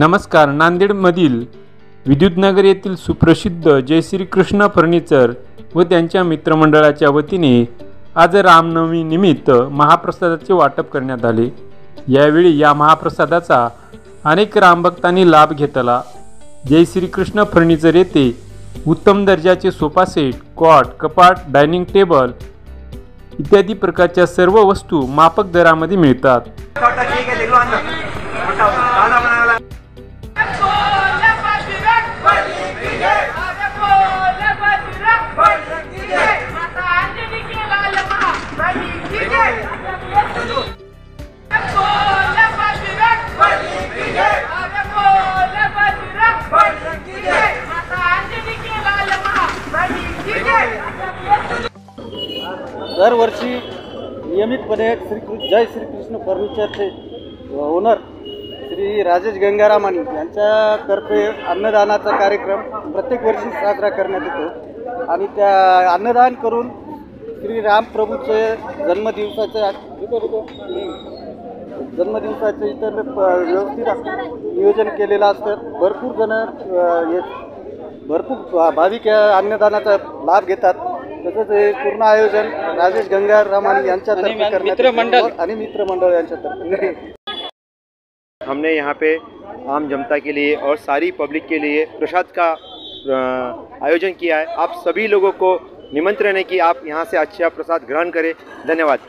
नमस्कार. नांदेडमधील विद्युतनगर येथील सुप्रसिद्ध जय श्री कृष्ण फर्निचर व त्यांच्या मित्रमंडळाच्या वतीने आज रामनवमी निमित्त महाप्रसादाचे वाटप करण्यात आले. यावेळी या महाप्रसादाचा अनेक रामभक्तांनी लाभ घेतला. जय श्री कृष्ण फर्निचर येथे उत्तम दर्जाचे सोफा सेट, कॉट, कपाट, डायनिंग टेबल इत्यादी प्रकारच्या सर्व वस्तू माफक दरामध्ये मिळतात. दरवर्षी नियमितपणे जय श्री कृष्ण फर्निचरचे ओनर श्री राजेश गंगारामानी यांच्यातर्फे अन्नदानाचा कार्यक्रम प्रत्येक वर्षी साजरा करण्यात येतो आणि त्या अन्नदान करून श्री रामप्रभूचे जन्मदिवसाचे इतर व्यवस्थित नियोजन केलेलं असतं. भरपूर भाविक या अन्नदानाचा लाभ घेतात. तसंच हे पूर्ण आयोजन राजेश गंगारामानी यांच्यातर्फे करण्यात आणि मित्रमंडळ यांच्यातर्फे. हमने यहाँ पे आम जनता के लिए और सारी पब्लिक के लिए प्रसाद का आयोजन किया है. आप सभी लोगों को निमंत्रण है कि आप यहाँ से अच्छा प्रसाद ग्रहण करें. धन्यवाद.